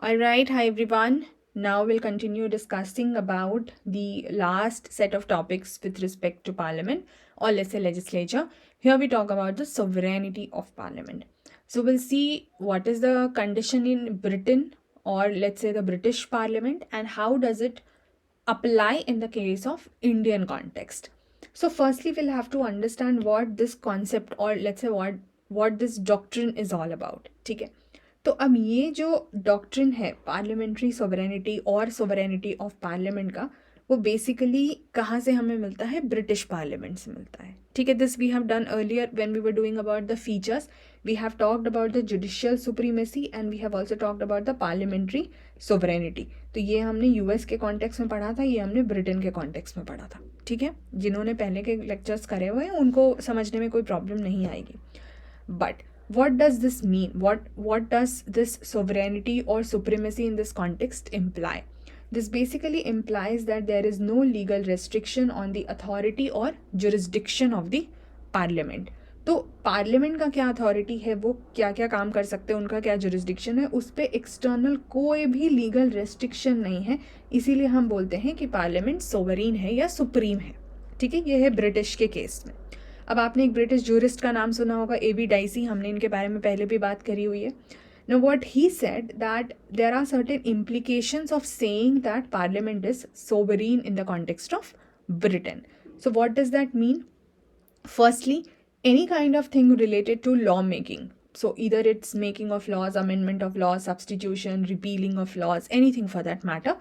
All right, hi everyone. Now we'll continue discussing about the last set of topics with respect to Parliament, or let's say legislature. Here we talk about the sovereignty of Parliament. So we'll see what is the condition in Britain, or let's say the British Parliament, and how does it apply in the case of Indian context. So firstly, we'll have to understand what this concept, or let's say what this doctrine is all about. ठीक है, तो अब ये जो doctrine है parliamentary sovereignty और sovereignty of parliament का, वो बेसिकली कहाँ से हमें मिलता है? ब्रिटिश पार्लियामेंट से मिलता है. ठीक है, this we have done earlier when we were doing about the features. We have talked about the judicial supremacy and we have also talked about the parliamentary sovereignty. तो ये हमने यूएस के context में पढ़ा था, ये हमने ब्रिटेन के कॉन्टेक्स्ट में पढ़ा था. ठीक है, जिन्होंने पहले के लेक्चर्स करे हुए हैं उनको समझने में कोई प्रॉब्लम नहीं आएगी. But what does this mean? What does this sovereignty or supremacy in this context imply? This basically implies that there is no legal restriction on the authority or jurisdiction of the parliament. तो parliament का क्या authority है, वो क्या क्या काम कर सकते हैं, उनका क्या जुरिस्डिक्शन है, उस पर एक्सटर्नल कोई भी लीगल रेस्ट्रिक्शन नहीं है. इसीलिए हम बोलते हैं कि पार्लियामेंट सोवरीन है या सुप्रीम है. ठीक है, ये है ब्रिटिश के केस में. अब आपने एक ब्रिटिश जूरिस्ट का नाम सुना होगा, A.B. डाइसी. हमने इनके बारे में पहले भी बात करी हुई है. Now what he said that there are certain implications of saying that parliament is sovereign in the context of Britain. So what does that mean? Firstly, any kind of thing related to lawmaking. So either it's making of laws, amendment of laws, substitution, repealing of laws, anything for that matter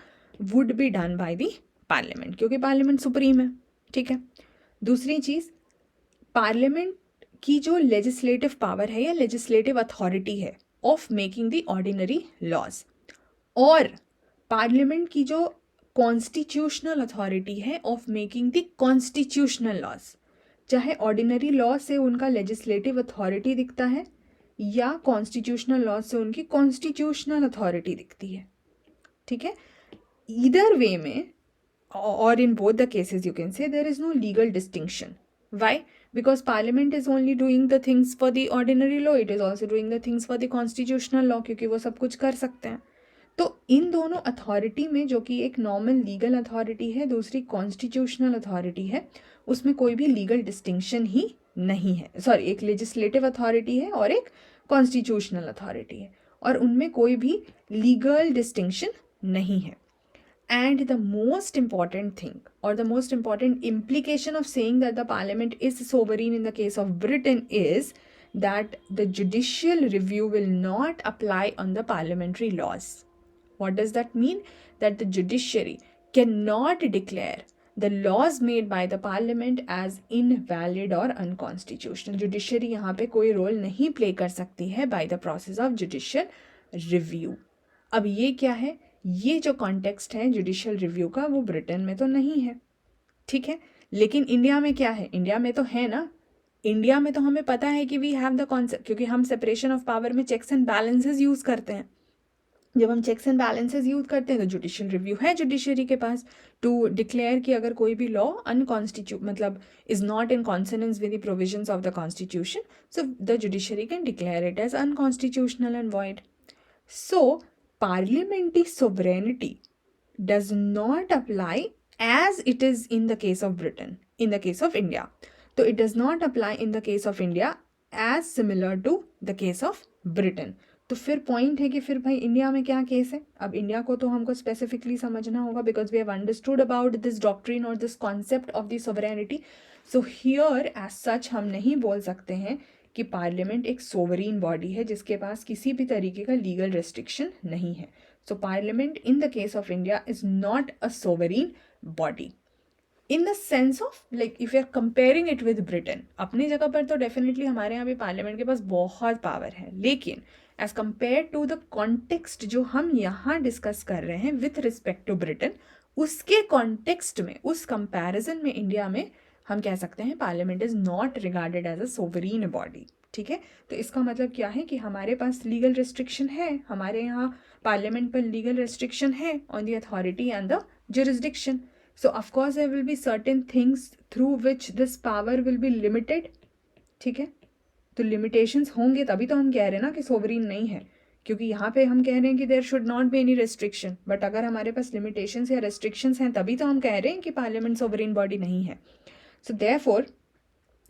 would be done by the parliament, क्योंकि parliament supreme है. ठीक है. दूसरी चीज़, parliament की जो legislative power है या legislative authority है of making the ordinary laws, और पार्लियामेंट की जो कॉन्स्टिट्यूशनल अथॉरिटी है of making the constitutional laws. चाहे ऑर्डिनरी लॉ से उनका लेजिस्लेटिव अथॉरिटी दिखता है या कॉन्स्टिट्यूशनल लॉ से उनकी कॉन्स्टिट्यूशनल अथॉरिटी दिखती है. ठीक है, ईदर वे में or in both the cases you can say there is no legal distinction. Why? Because parliament is only doing the things for the ordinary law, it is also doing the things for the constitutional law, क्योंकि वो सब कुछ कर सकते हैं. तो इन दोनों authority में, जो कि एक नॉर्मल लीगल अथॉरिटी है, दूसरी कॉन्स्टिट्यूशनल अथॉरिटी है, उसमें कोई भी लीगल डिस्टिंक्शन ही नहीं है. सॉरी, एक लेजिस्लेटिव अथॉरिटी है और एक कॉन्स्टिट्यूशनल अथॉरिटी है, और उनमें कोई भी लीगल डिस्टिंक्शन नहीं है. And the most important thing, or the most important implication of saying that the parliament is sovereign in the case of Britain is that the judicial review will not apply on the parliamentary laws. What does that mean? That the judiciary cannot declare the laws made by the parliament as invalid or unconstitutional. Judiciary यहाँ पे कोई role नहीं play कर सकती है by the process of judicial review. अब ये क्या है? ये जो कॉन्टेक्स्ट है जुडिशियल रिव्यू का, वो ब्रिटेन में तो नहीं है. ठीक है, लेकिन इंडिया में क्या है? इंडिया में तो है ना. इंडिया में तो हमें पता है कि वी हैव द कॉन्सेप्ट, क्योंकि हम सेपरेशन ऑफ पावर में चेक्स एंड बैलेंसेस यूज़ करते हैं. जब हम चेक्स एंड बैलेंसेस यूज करते हैं तो जुडिशियल रिव्यू है जुडिशरी के पास टू डिक्लेयर कि अगर कोई भी लॉ अनकॉन्स्टिट्यूट मतलब is not in consonance with the provisions of the constitution, so the judiciary can declare it as unconstitutional and void. So parliamentary sovereignty does not apply as it is in the case of Britain, in the case of India. So it does not apply in the case of India as similar to the case of Britain. तो फिर point है कि फिर भाई India में क्या case है. अब इंडिया को तो हमको स्पेसिफिकली समझना होगा, because we have understood about this doctrine और this concept of the sovereignty. So here as such हम नहीं बोल सकते हैं कि पार्लियामेंट एक सोवरीन बॉडी है जिसके पास किसी भी तरीके का लीगल रेस्ट्रिक्शन नहीं है. So parliament in the case of India is not a sovereign body in the sense of like if you are comparing it with Britain. अपनी जगह पर तो डेफिनेटली हमारे यहाँ भी पार्लियामेंट के पास बहुत पावर है, लेकिन as compare to the context जो हम यहाँ डिस्कस कर रहे हैं विथ रिस्पेक्ट टू ब्रिटेन, उसके कॉन्टेक्स्ट में, उस कंपैरिजन में इंडिया में हम कह सकते हैं parliament is not regarded as a sovereign body. ठीक है, तो इसका मतलब क्या है कि हमारे पास लीगल रेस्ट्रिक्शन है, हमारे यहाँ पार्लियामेंट पर लीगल रेस्ट्रिक्शन है on the authority and the jurisdiction. So of course there will be certain things through which this power will be limited. ठीक है, तो लिमिटेशंस होंगे तभी तो हम कह रहे हैं ना कि सोवरीन नहीं है, क्योंकि यहाँ पे हम कह रहे हैं कि there should not be any restriction, but अगर हमारे पास लिमिटेशंस या रेस्ट्रिक्शंस हैं तभी तो हम कह रहे हैं कि पार्लियामेंट सोवरेन बॉडी नहीं है. सो देयरफॉर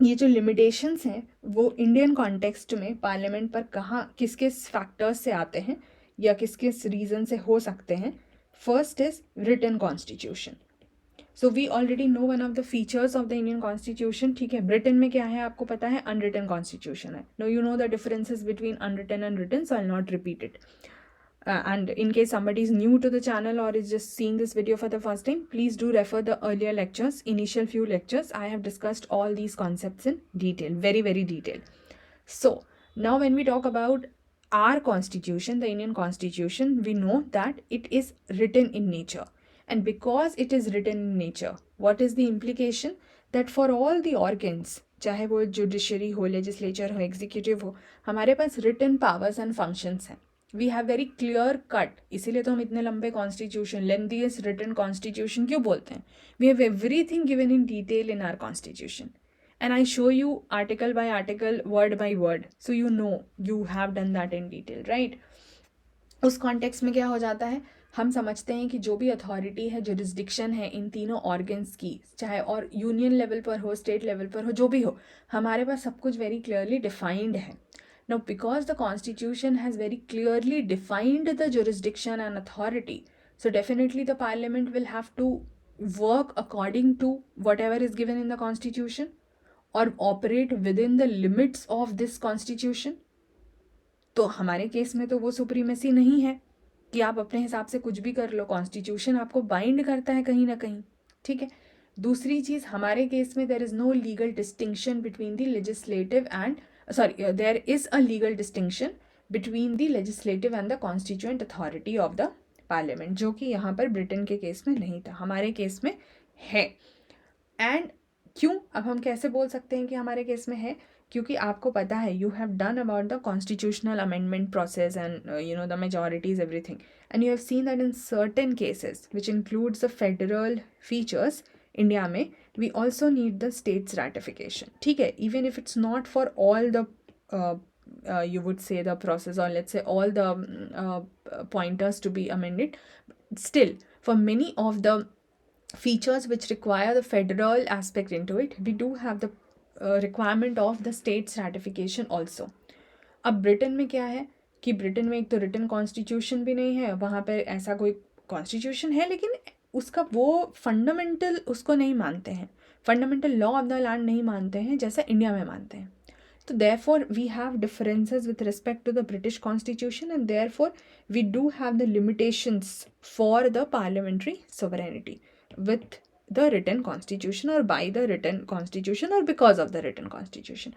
ये जो लिमिटेशंस हैं वो इंडियन कॉन्टेक्स्ट में पार्लियामेंट पर कहाँ किस किस फैक्टर्स से आते हैं या किस किस रीज़न से हो सकते हैं. First is written constitution. So we already know one of the features of the Indian constitution. ठीक है, ब्रिटेन में क्या है आपको पता है, अनरिटन कॉन्स्टिट्यूशन है. Know you know the differences between unwritten and written, so I will not repeat it. And in case somebody is new to the channel or is just seeing this video for the first time, please do refer the earlier lectures, initial few lectures. I have discussed all these concepts in detail, very, very detailed. So now when we talk about our constitution, the Indian constitution, we know that it is written in nature. And because it is written in nature, what is the implication? That for all the organs, चाहे वो judiciary हो, legislature हो, executive हो, हमारे पास written powers and functions हैं. We have very clear cut. इसीलिए तो हम इतने लंबे कॉन्स्टिट्यूशन, लेंथीएस्ट रिटन कॉन्स्टिट्यूशन क्यों बोलते हैं. We have everything given in detail in our constitution and I show you article by article, word by word, so you know you have done that in detail, right. उस context में क्या हो जाता है, हम समझते हैं कि जो भी अथॉरिटी है, जुरिस्डिक्शन है इन तीनों ऑर्गन्स की, चाहे और यूनियन लेवल पर हो, स्टेट लेवल पर हो, जो भी हो, हमारे पास सब कुछ वेरी क्लियरली डिफाइंड है. Now, because the constitution has very clearly defined the jurisdiction and authority, so definitely the parliament will have to work according to whatever is given in the constitution or operate within the limits of this constitution. तो हमारे case में तो वो supremacy नहीं है कि आप अपने हिसाब से कुछ भी कर लो. कॉन्स्टिट्यूशन आपको बाइंड करता है कहीं ना कहीं. ठीक है. दूसरी चीज़, हमारे केस में there is no legal distinction between the legislative and there is a legal distinction between the legislative and the constituent authority of the parliament, जो कि यहाँ पर ब्रिटेन के केस में नहीं था, हमारे केस में है. एंड क्यों, अब हम कैसे बोल सकते हैं कि हमारे केस में है, क्योंकि आपको पता है you have done about the constitutional amendment process and you know the majorities everything, and you have seen that in certain cases which includes the federal features, India में we also need the state's ratification. ठीक है, even if it's not for all the you would say the process, or let's say all the pointers to be amended, still for many of the features which require the federal aspect into it, we do have the requirement of the state's ratification also. अब Britain में क्या है कि Britain में एक तो written constitution भी नहीं है, वहाँ पर ऐसा कोई कॉन्स्टिट्यूशन है लेकिन उसका वो फंडामेंटल उसको नहीं मानते हैं, fundamental law of the land नहीं मानते हैं जैसा इंडिया में मानते हैं. तो therefore we have differences with respect to the British constitution and therefore we do have the limitations for the parliamentary sovereignty with the written constitution और by the written constitution और because of the written constitution.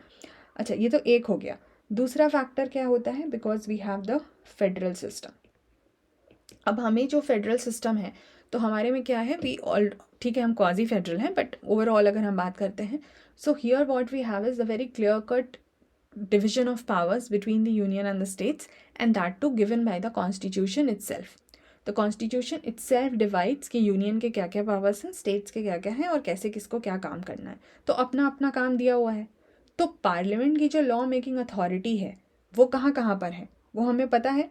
अच्छा, ये तो एक हो गया. दूसरा factor क्या होता है, because we have the federal system. अब हमें जो फेडरल सिस्टम है तो हमारे में क्या है, वी ऑल, ठीक है हम क्वाजी फेडरल हैं, बट ओवरऑल अगर हम बात करते हैं, so here what we have is the very clear cut division of powers between the union and the states, and that too given by the constitution itself. The constitution itself divides कि union के क्या क्या powers हैं, states के क्या क्या हैं और कैसे किसको क्या काम करना है. तो अपना अपना काम दिया हुआ है. तो पार्लियामेंट की जो लॉ मेकिंग अथॉरिटी है वो कहाँ कहाँ पर है वो हमें पता है.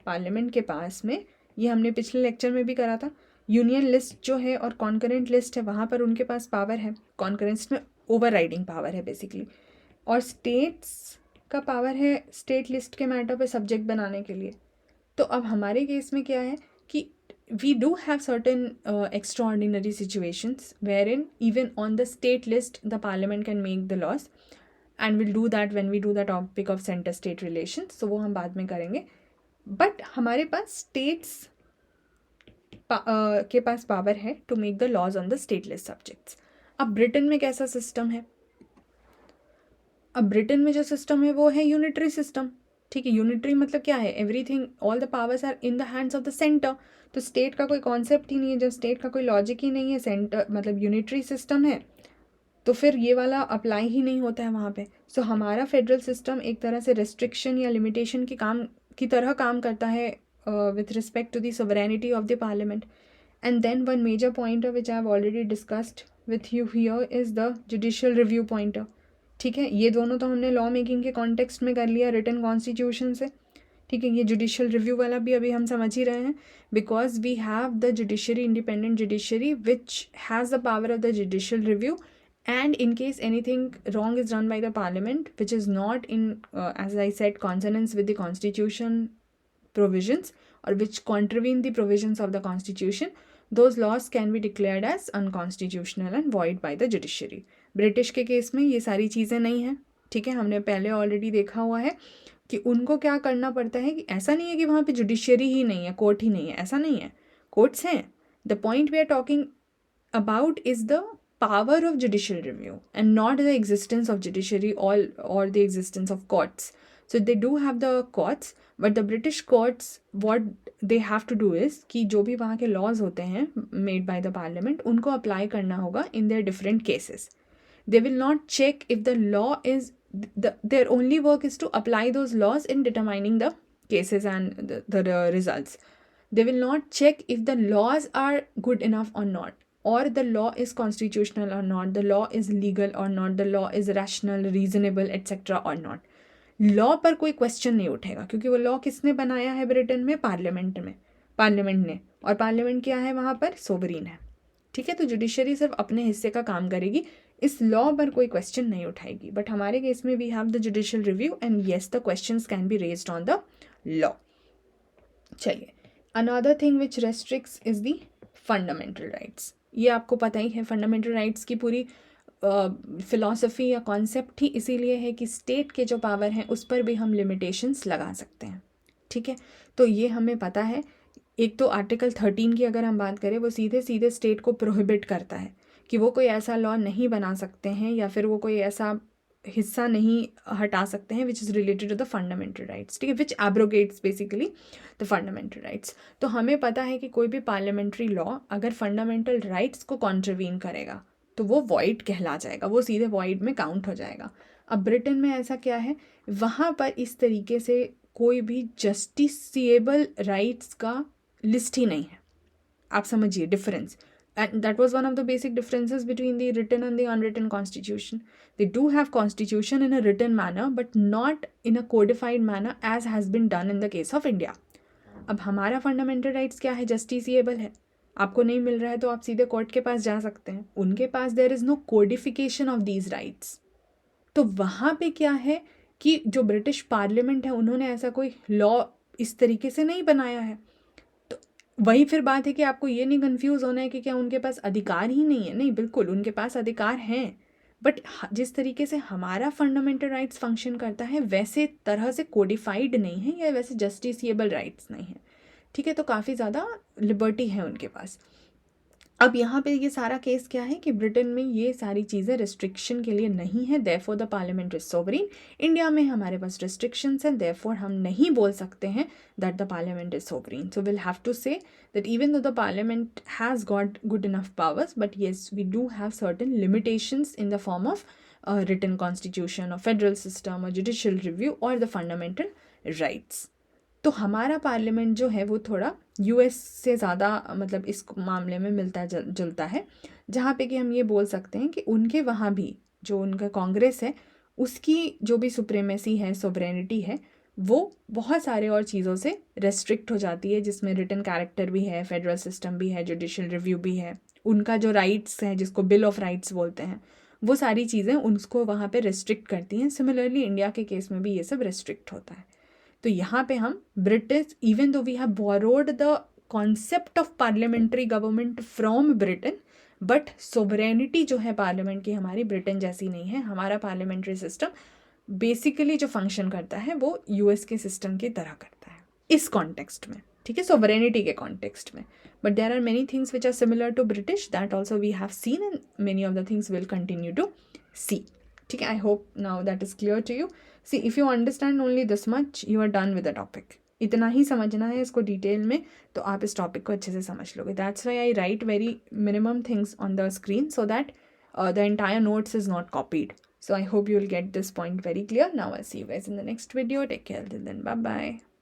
पार्लियामेंट के पास में, ये हमने पिछले लेक्चर में भी करा था, यूनियन लिस्ट जो है और कॉन्करेंट लिस्ट है वहाँ पर उनके पास पावर है. कॉन्करेंट में ओवरराइडिंग पावर है बेसिकली, और स्टेट्स का पावर है स्टेट लिस्ट के मैटर पे सब्जेक्ट बनाने के लिए. तो अब हमारे केस में क्या है कि we do have certain extraordinary situations where in even on the state list the parliament can make the laws, and will do that when we do the topic of centre state relations, so वो हम बाद में करेंगे. But हमारे पास states के पास power है to make the laws on the state list subjects. अब ब्रिटेन में कैसा सिस्टम है, अब ब्रिटेन में जो सिस्टम है वो है यूनिटरी सिस्टम. ठीक है, यूनिटरी मतलब क्या है, everything, all the powers are in the hands of the centre. तो स्टेट का कोई कॉन्सेप्ट ही नहीं है, जब स्टेट का कोई लॉजिक ही नहीं है, सेंटर मतलब यूनिटरी सिस्टम है, तो फिर ये वाला अप्लाई ही नहीं होता है वहाँ पे. सो हमारा फेडरल सिस्टम एक तरह से रेस्ट्रिक्शन या लिमिटेशन की तरह काम करता है with respect to the sovereignty of the parliament. And then one major pointer which I have already discussed with you here is the judicial review pointer. ठीक है, ये दोनों तो हमने लॉ मेकिंग के कॉन्टेक्स्ट में कर लिया रिटन कॉन्स्टिट्यूशन से. ठीक है, ये जुडिशियल रिव्यू वाला भी अभी हम समझ ही रहे हैं, because we have the judiciary, independent judiciary which has the power of the judicial review, and in case anything wrong is done by the parliament which is not in as I said consonance with the constitution provisions or which contravene the provisions of the constitution, those laws can be declared as unconstitutional and void by the judiciary. British के case में ये सारी चीज़ें नहीं हैं, ठीक है, हमने पहले ऑलरेडी देखा हुआ है कि उनको क्या करना पड़ता है कि ऐसा नहीं है कि वहाँ पे जुडिशरी ही नहीं है, कोर्ट ही नहीं है, ऐसा नहीं है, कोर्ट्स हैं. The point we are talking about is the power of judicial review and not the existence of judiciary or the existence of courts. So they do have the courts, but the British courts, what they have to do is कि जो भी वहाँ के laws होते हैं made by the parliament, उनको apply करना होगा in their different cases. They will not check if the law is their only work is to apply those laws in determining the cases and the results. They will not check if the laws are good enough or not, or the law is constitutional or not, the law is legal or not, the law is rational, reasonable, etc. or not. Law पर कोई question नहीं उठेगा, क्योंकि वो law किसने बनाया है Britain में? पार्लियामेंट ने, और पार्लियामेंट क्या है वहाँ पर? सोवरीन है, ठीक है. तो जुडिशरी सिर्फ अपने हिस्से का काम करेगी, इस लॉ पर कोई क्वेश्चन नहीं उठाएगी. बट हमारे केस में we have the judicial review and yes the questions can be raised on the law. चलिए, another thing which restricts is the fundamental rights. ये आपको पता ही है, फंडामेंटल राइट्स की पूरी फिलॉसफी या कॉन्सेप्ट ही इसीलिए है कि स्टेट के जो पावर हैं उस पर भी हम लिमिटेशंस लगा सकते हैं, ठीक है. तो ये हमें पता है. एक तो आर्टिकल 13 की अगर हम बात करें, वो सीधे सीधे स्टेट को प्रोहिबिट करता है कि वो कोई ऐसा लॉ नहीं बना सकते हैं या फिर वो कोई ऐसा हिस्सा नहीं हटा सकते हैं which is related to the fundamental rights, ठीक है, which abrogates basically the fundamental rights. तो हमें पता है कि कोई भी पार्लियामेंट्री लॉ अगर फंडामेंटल राइट्स को कॉन्ट्रवीन करेगा तो वो वॉइड कहला जाएगा, वो सीधे वॉइड में काउंट हो जाएगा. अब ब्रिटेन में ऐसा क्या है, वहाँ पर इस तरीके से कोई भी जस्टिसिएबल राइट्स का लिस्ट ही नहीं है. आप समझिए difference. And that was one of the basic differences between the written and the unwritten constitution. They do have constitution in a written manner, but not in a codified manner as has been done in the case of India. अब हमारा fundamental rights क्या है? Justiciable है. आपको नहीं मिल रहा है तो आप सीधे कोर्ट के पास जा सकते हैं. उनके पास there is no codification of these rights. तो वहाँ पे क्या है कि जो ब्रिटिश पार्लियामेंट है उन्होंने ऐसा कोई लॉ इस तरीके से नहीं बनाया है. वही फिर बात है कि आपको ये नहीं कंफ्यूज होना है कि क्या उनके पास अधिकार ही नहीं है. नहीं, बिल्कुल उनके पास अधिकार हैं, बट जिस तरीके से हमारा फंडामेंटल राइट्स फंक्शन करता है वैसे तरह से कोडिफाइड नहीं है या वैसे जस्टिसिएबल राइट्स नहीं है, ठीक है. तो काफ़ी ज़्यादा लिबर्टी है उनके पास. अब यहाँ पे ये सारा केस क्या है कि ब्रिटेन में ये सारी चीज़ें रिस्ट्रिक्शन के लिए नहीं है, therefore the parliament is sovereign. India में हमारे पास रिस्ट्रिक्शंस हैं, देयरफॉर हम नहीं बोल सकते हैं that the parliament is sovereign. So will have to say that even though the parliament has got good enough powers, but yes we do have certain limitations in the form of written constitution or federal system or judicial review or the fundamental rights. तो हमारा parliament जो है वो थोड़ा US से ज़्यादा मतलब इस मामले में मिलता जुलता है, जहाँ पे कि हम ये बोल सकते हैं कि उनके वहाँ भी जो उनका कांग्रेस है उसकी जो भी सुप्रीमेसी है, सोवरेनिटी है, वो बहुत सारे और चीज़ों से रेस्ट्रिक्ट हो जाती है, जिसमें रिटन कैरेक्टर भी है, फेडरल सिस्टम भी है, जुडिशियल रिव्यू भी है, उनका जो राइट्स हैं जिसको बिल ऑफ राइट्स बोलते हैं, वो सारी चीज़ें उनको वहाँ पे रेस्ट्रिक्ट करती हैं. सिमिलरली इंडिया के केस में भी ये सब रेस्ट्रिक्ट होता है. तो यहाँ पे हम British, even though we have borrowed the concept of parliamentary government from Britain, but sovereignty जो है पार्लियामेंट की हमारी ब्रिटेन जैसी नहीं है. हमारा पार्लियामेंट्री सिस्टम बेसिकली जो फंक्शन करता है वो यूएस के सिस्टम की तरह करता है इस कॉन्टेक्स्ट में, ठीक है, सोवरेनिटी के कॉन्टेक्स्ट में. But there are many things which are similar to British, that also we have seen and many of the things will continue to see. ठीक है, I hope now that is clear to you. See if you understand only this much you are done with the topic. इतना ही समझना है इसको detail में तो आप इस टॉपिक को अच्छे से समझ लोगे. That's why I right very minimum things on the screen so that the entire notes is not copied. So I hope you will get this point very clear. Now I'll see you guys in the next video. Take care till then. Bye bye.